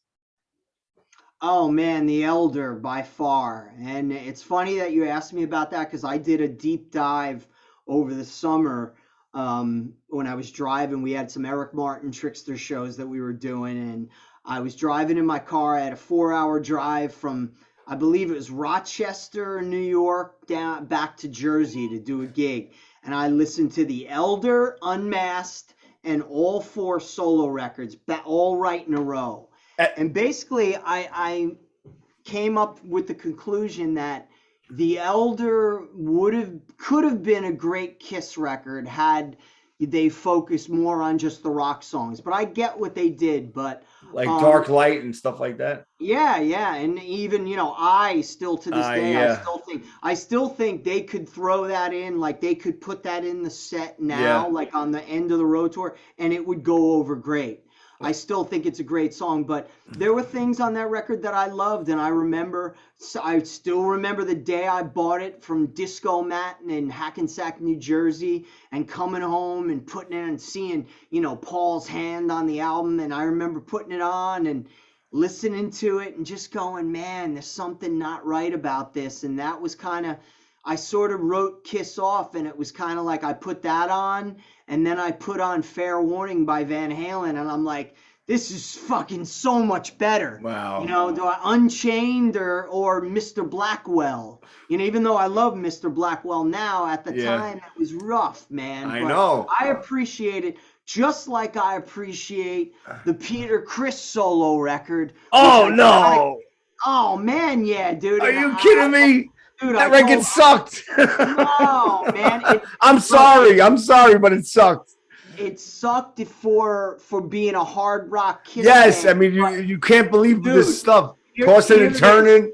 Oh man, The Elder by far. And it's funny that you asked me about that because I did a deep dive over the summer when I was driving. We had some Eric Martin Trixter shows that we were doing, and I was driving in my car. I had a 4-hour drive from, I believe it was Rochester, New York, down back to Jersey to do a gig. And I listened to The Elder, Unmasked, and all 4 solo records, all right in a row. And basically, I came up with the conclusion that The Elder could have been a great Kiss record had they focused more on just the rock songs. But I get what they did, but like Dark Light and stuff like that. Yeah, and even I still to this day I still think they could throw that in, like they could put that in the set now, like on the end of the road tour, and it would go over great. I still think it's a great song, but there were things on that record that I loved, and I still remember the day I bought it from Disco Matin in Hackensack, New Jersey, and coming home and putting it and seeing, Paul's hand on the album, and I remember putting it on and listening to it and just going, man, there's something not right about this. And that was I sort of wrote Kiss off, and it was kind of like I put that on, and then I put on Fair Warning by Van Halen, and I'm like, this is fucking so much better. Wow. Do I Unchained or Mr. Blackwell? Even though I love Mr. Blackwell now, at the time it was rough, man. I know. I appreciate it. Just like I appreciate the Peter Criss solo record. Oh, no. Oh, man, yeah, dude. Are you kidding me? Dude, that record sucked. No, man. I'm sorry, but it sucked. It sucked for being a hard rock Kiss Yes, fan. I mean, you can't believe this stuff. Tossing and turning.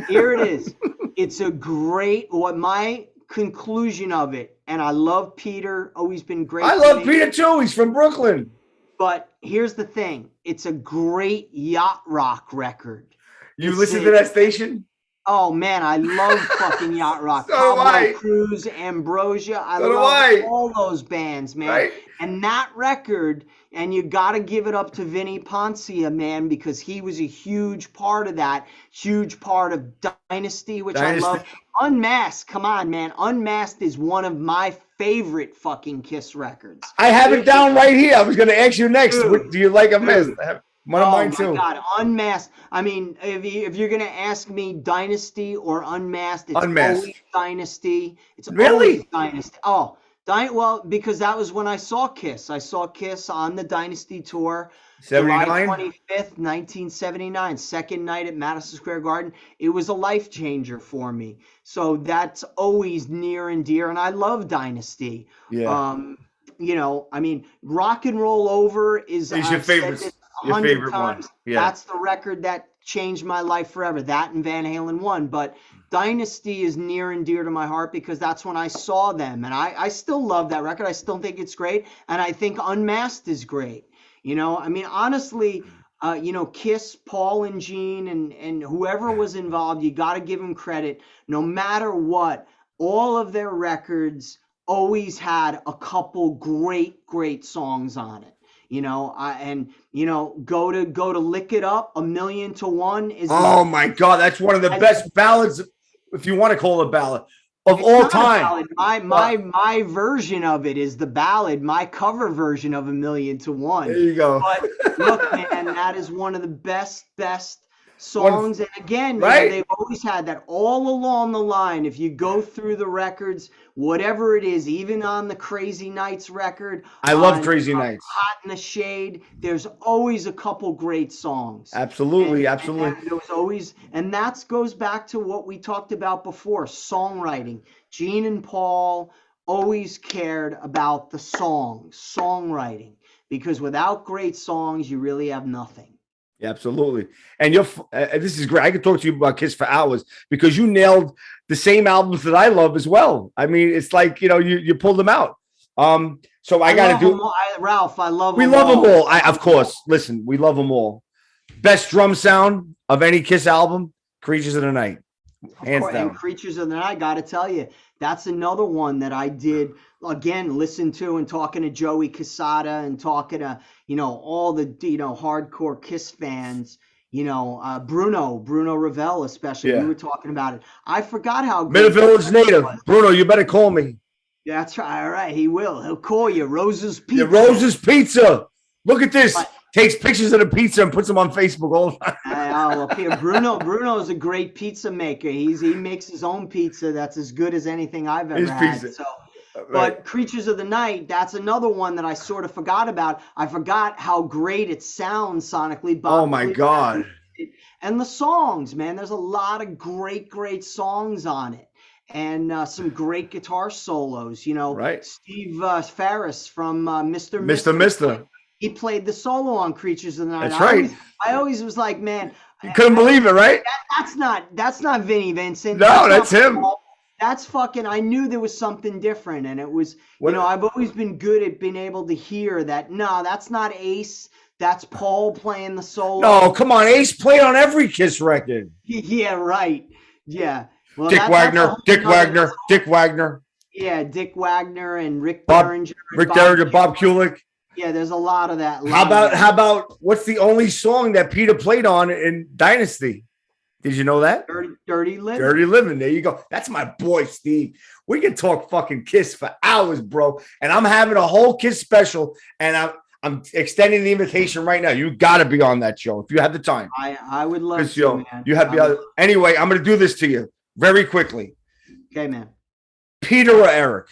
Here it is. It's a great, my conclusion of it, and I love Peter, always been great. I love Peter too, he's from Brooklyn. But here's the thing, it's a great yacht rock record. You listen to that station? Oh man, I love fucking yacht rock. So do I. Cruz, Ambrosia, I love all those bands, man. Right? And that record, and you got to give it up to Vinnie Poncia, man, because he was a huge part of that, huge part of Dynasty, which I love. Unmasked, come on, man. Unmasked is one of my favorite fucking Kiss records. I have it down right here. I was going to ask you next. Do you like Unmasked? One of mine too. Oh my God, Unmasked. I mean, if you're going to ask me Dynasty or Unmasked, it's always Dynasty. It's always Dynasty. Oh, well, because that was when I saw Kiss. I saw Kiss on the Dynasty tour, 79? July 25th, 1979, second night at Madison Square Garden. It was a life changer for me. So that's always near and dear, and I love Dynasty. Yeah. I mean, Rock and Roll Over is your favorite. Your favorite times. One. Yeah. That's the record that changed my life forever. That and Van Halen 1. But Dynasty is near and dear to my heart because that's when I saw them. And I still love that record. I still think it's great. And I think Unmasked is great. I mean, honestly, Kiss, Paul and Gene and whoever was involved, you got to give them credit. No matter what, all of their records always had a couple great songs on it. Go to Lick It Up, 1,000,000 is. Oh my God, that's one of the best ballads, if you want to call it a ballad, of all time. My version of it is the ballad. My cover version of 1,000,000 There you go. But look, man, that is one of the best songs. And again, they've always had that all along the line. If you go through the records, whatever it is, even on the Crazy Nights record, I love Crazy Nights, Hot in the Shade, there's always a couple great songs. Absolutely. And there was always, and that goes back to what we talked about before, songwriting. Gene and Paul always cared about the songs, songwriting, because without great songs, you really have nothing. Yeah, absolutely. And this is great. I could talk to you about Kiss for hours because you nailed the same albums that I love as well. I mean, it's like, you pulled them out. So I got to do. Ralph, I love We them love all. them all. Of course. Listen, we love them all. Best drum sound of any Kiss album, Creatures of the Night. Hands down. And Creatures of the Night, I got to tell you, that's another one that I did, again, listen to and talking to Joey Casada and talking to, all the, hardcore Kiss fans, Bruno Ravel, especially. Yeah. We were talking about it. I forgot how Mid Village native. Bruno, you better call me. That's right. All right. He will. He'll call you. Rose's Pizza. Yeah, Rose's Pizza. Look at this. Takes pictures of the pizza and puts them on Facebook all the time. Bruno is a great pizza maker. He makes his own pizza that's as good as anything I've ever had. Pizza. So, right. But Creatures of the Night, that's another one that I sort of forgot about. I forgot how great it sounds sonically. Oh my God. And the songs, man. There's a lot of great songs on it. And some great guitar solos, Right. Steve Farris from Mr. Mr. He played the solo on Creatures of the Night. That's right. I always was like, man, you couldn't believe it, right? That's not Vinnie Vincent. No, that's him. That's fucking. I knew there was something different, and it was. I've always been good at being able to hear that. No, that's not Ace. That's Paul playing the solo. No, come on, Ace played on every Kiss record. Yeah, right. Yeah. Well, Dick Wagner. Yeah, Dick Wagner and Rick Derringer. Bob Kulick. Yeah, there's a lot of that. How about what's the only song that Peter played on in Dynasty? Did you know that? Dirty Living. Dirty Living. There you go. That's my boy, Steve. We can talk fucking Kiss for hours, bro. And I'm having a whole Kiss special, and I'm extending the invitation right now. You got to be on that show if you have the time. I would love to, man. You have to be. Anyway, I'm going to do this to you very quickly. Okay, man. Peter or Eric?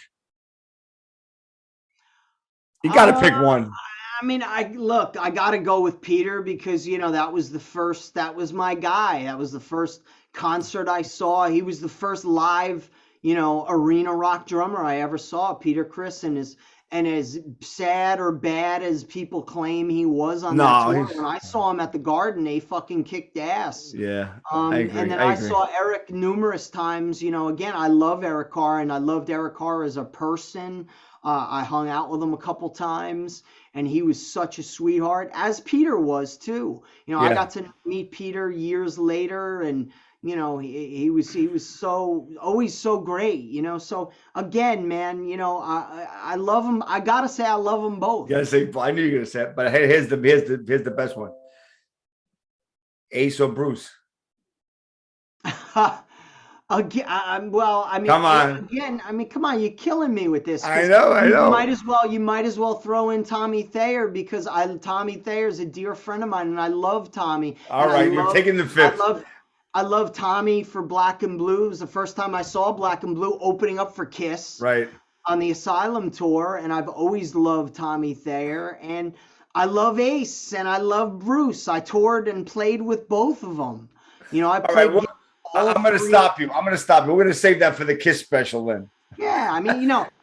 You got to pick one. I mean, I got to go with Peter because, that was my guy. That was the first concert I saw. He was the first live, arena rock drummer I ever saw, Peter Criss, and as sad or bad as people claim he was on that tour, when I saw him at the Garden, they fucking kicked ass. Yeah, I agree. And then I saw Eric numerous times. Again, I love Eric Carr, and I loved Eric Carr as a person. I hung out with him a couple times, and he was such a sweetheart, as Peter was too. I got to meet Peter years later, and he was so always so great. So again, man, I love him. I gotta say, I love them both. You gotta say, I knew you were gonna say it, but here's the best one. Ace or Bruce? Again, come on. Again, come on, you're killing me with this. I know. You might as well throw in Tommy Thayer because Tommy Thayer's a dear friend of mine, and I love Tommy. All right, you're taking the fifth. I love Tommy for Black and Blue. It was the first time I saw Black and Blue opening up for Kiss. Right. On the Asylum tour, and I've always loved Tommy Thayer, and I love Ace, and I love Bruce. I toured and played with both of them. I played. All right, I'm going to stop you. We're going to save that for the Kiss special then. Yeah,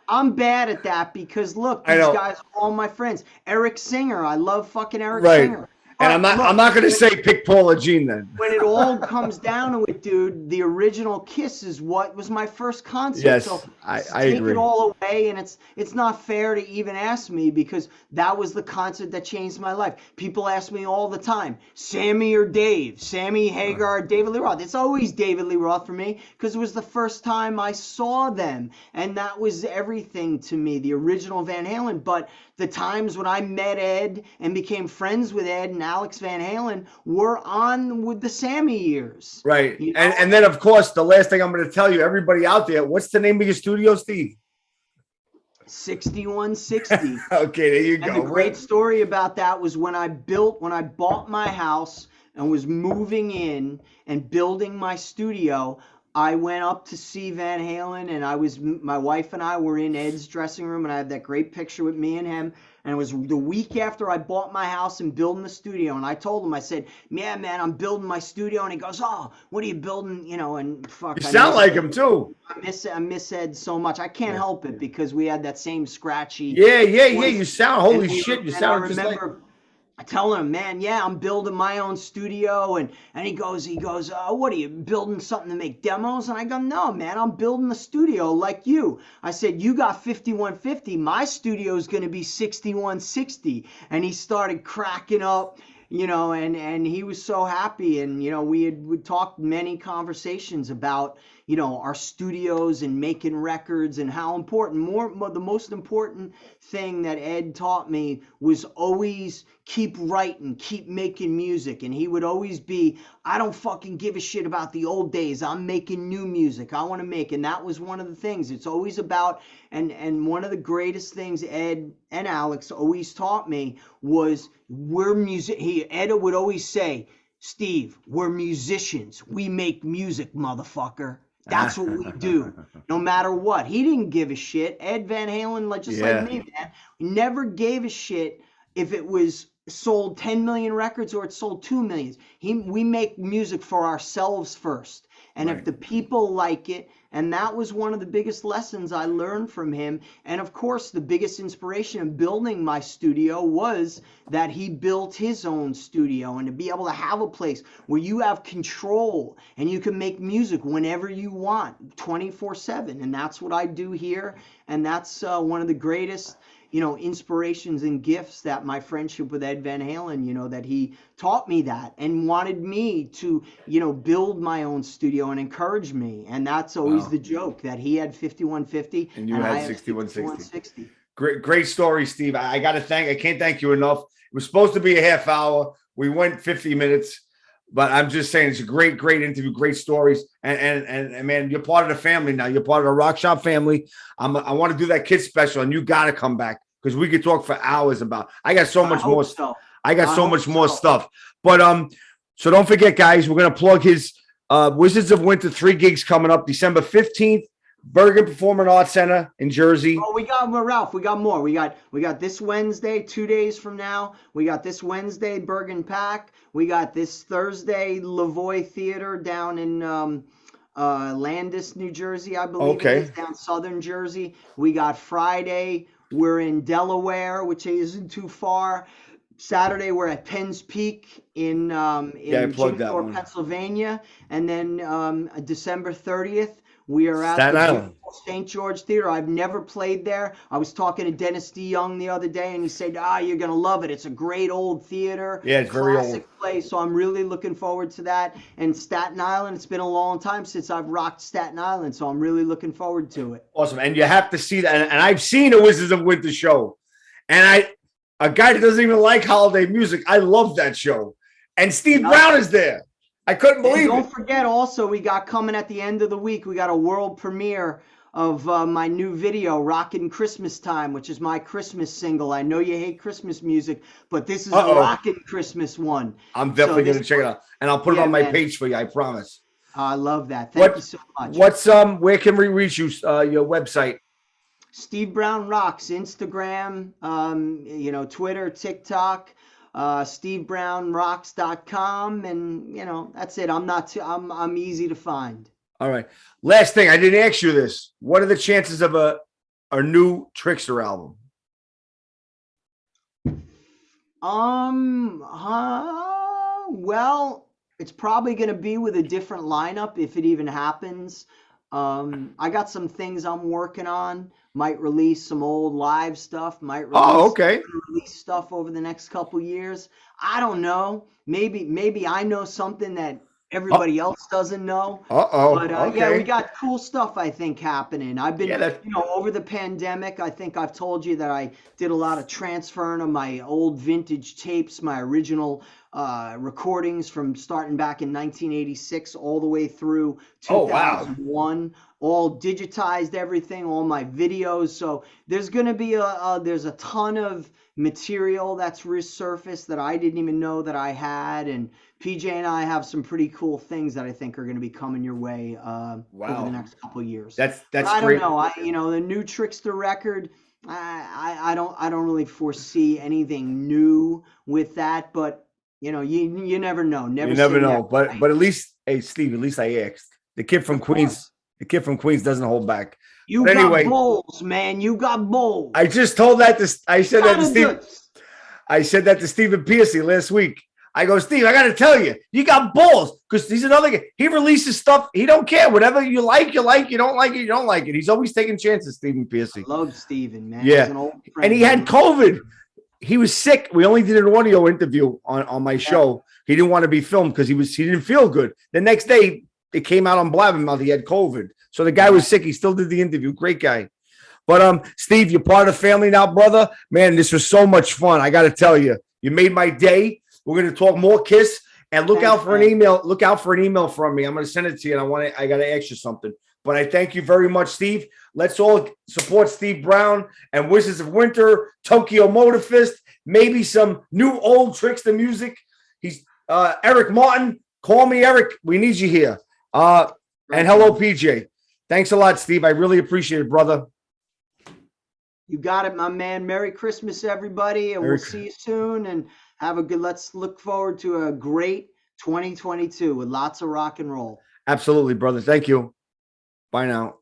I'm bad at that because look, these guys are all my friends. Eric Singer, I love fucking Eric Singer. And I'm not going to say pick Paul or Gene then. When it all comes down to it, dude, the original Kiss is what was my first concert. Yes, so I take agree. It all away, and it's not fair to even ask me because that was the concert that changed my life. People ask me all the time, Sammy or Dave, Sammy Hagar or David Lee Roth. It's always David Lee Roth for me because it was the first time I saw them, and that was everything to me, the original Van Halen. But the times when I met Ed and became friends with Ed and Alex Van Halen were on with the Sammy years. Right. And then, of course, the last thing I'm going to tell you, everybody out there, what's the name of your studio, Steve? 6160. Okay, there you go. And the great story about that was when I bought my house and was moving in and building my studio, I went up to see Van Halen, and my wife and I were in Ed's dressing room, and I have that great picture with me and him. And it was the week after I bought my house and building the studio. And I told him, I said, "Yeah, man, I'm building my studio." And he goes, "Oh, what are you building?" You know, and fuck, You sound like him too. I miss Ed so much. I can't help it because we had that same scratchy Yeah. voice. You sound holy shit. You sound just like. I tell him, "Man, yeah, I'm building my own studio," and he goes, "What are you building, something to make demos?" And I go, "No, man, I'm building a studio like you." I said, "You got 5150, my studio is going to be 6160." And he started cracking up, you know, and he was so happy. And you know, we talked many conversations about, you know, our studios and making records and how important, the most important thing that Ed taught me was always keep writing, keep making music. And he would always be, "I don't fucking give a shit about the old days. I'm making new music. I want to make." And that was one of the things. It's always about, and one of the greatest things Ed and Alex always taught me was we're music. Ed would always say, "Steve, we're musicians. We make music, motherfucker. That's what we do, no matter what." He didn't give a shit. Ed Van Halen, like me, man, never gave a shit if it was sold 10 million records or it sold 2 million. We make music for ourselves first. And if the people like it, and that was one of the biggest lessons I learned from him. And of course, the biggest inspiration of building my studio was that he built his own studio, and to be able to have a place where you have control and you can make music whenever you want, 24/7. And that's what I do here. And that's one of the greatest, you know, inspirations and gifts that my friendship with Ed Van Halen, you know, that he taught me that and wanted me to, you know, build my own studio and encourage me. And that's always the joke, that he had 5150 and you I had 6160. Great story, Steve. I can't thank you enough. It was supposed to be a half hour. We went 50 minutes, but I'm just saying it's a great interview, great stories. And man, you're part of the family now. You're part of the Rock Shop family. I want to do that kid special, and you got to come back because we could talk for hours about. I got so much more. I got so much more stuff. But so don't forget, guys. We're gonna plug his Wizards of Winter 3 gigs coming up December 15th. Bergen Performing Arts Center in Jersey. Oh, we got more, Ralph. We got more. We got this Wednesday, 2 days from now. We got this Wednesday, Bergen Pack. We got this Thursday, Lavoie Theater down in Landis, New Jersey, I believe it is, down southern Jersey. We got Friday, we're in Delaware, which isn't too far. Saturday, we're at Penn's Peak in Jimthorpe, Pennsylvania. And then December 30th, we are at the St. George Theater. I've never played there. I was talking to Dennis DeYoung the other day, and he said, "You're going to love it. It's a great old theater. Yeah, it's very old. Classic place." So I'm really looking forward to that. And Staten Island, it's been a long time since I've rocked Staten Island, so I'm really looking forward to it. Awesome. And you have to see that. And I've seen a Wizards of Winter show. And a guy that doesn't even like holiday music, I love that show. And Steve Brown is there. I couldn't believe it. Don't forget also, we got coming at the end of the week, we got a world premiere of my new video, Rockin' Christmas Time, which is my Christmas single. I know you hate Christmas music, but this is a Rockin' Christmas one. I'm definitely going to check it out. And I'll put it on my page for you, I promise. I love that. Thank you so much. Where can we reach you, your website? Steve Brown Rocks, Instagram, Twitter, TikTok. SteveBrownRocks.com, and that's it. I'm easy to find. All right. Last thing, I didn't ask you this. What are the chances of a new Trixter album? Well, it's probably going to be with a different lineup if it even happens. I got some things I'm working on. Might release some old live stuff. Might release stuff over the next couple years. I don't know. Maybe I know something that everybody else doesn't know. But yeah, we got cool stuff I think happening. I've been, over the pandemic, I think I've told you that I did a lot of transferring of my old vintage tapes, my original recordings from starting back in 1986 all the way through Oh, wow. 2001. All digitized everything, all my videos. So there's going to be there's a ton of material that's resurfaced that I didn't even know that I had. And PJ and I have some pretty cool things that I think are going to be coming your way over Wow. the next couple of years. That's I great. don't know. The new Trixter record, I don't really foresee anything new with that, but you never know. You never know. Never, But right? at least, hey, Steve, at least I asked. The kid from Of Queens, course. the kid from Queens doesn't hold back. You But got anyway, bowls, man. You got bowls. I just told that to I said that to Steve. Goods. I said that to Stephen Piercy last week. I go, Steve, I got to tell you, you got balls, because he's another guy. He releases stuff. He don't care. Whatever you like, you like. You don't like it, you don't like it. He's always taking chances, Stephen Piercy. I love Steven, man. Yeah. He's an old friend. And he had COVID. He was sick. We only did an audio interview on my show. He didn't want to be filmed because he didn't feel good. The next day, it came out on Blabbermouth. He had COVID. So the guy was sick. He still did the interview. Great guy. But Steve, you're part of the family now, brother. Man, this was so much fun. I got to tell you, you made my day. We're going to talk more Kiss, and look out for an email. Look out for an email from me. I'm going to send it to you, and I got to ask you something. But I thank you very much, Steve. Let's all support Steve Brown and Wizards of Winter, Tokyo Motor Fist, maybe some new old Trixter music. He's Eric Martin. Call me, Eric. We need you here. And hello, PJ. Thanks a lot, Steve. I really appreciate it, brother. You got it, my man. Merry Christmas, everybody, and we'll see you soon. And have a good. Let's look forward to a great 2022 with lots of rock and roll. Absolutely, brother. Thank you. Bye now.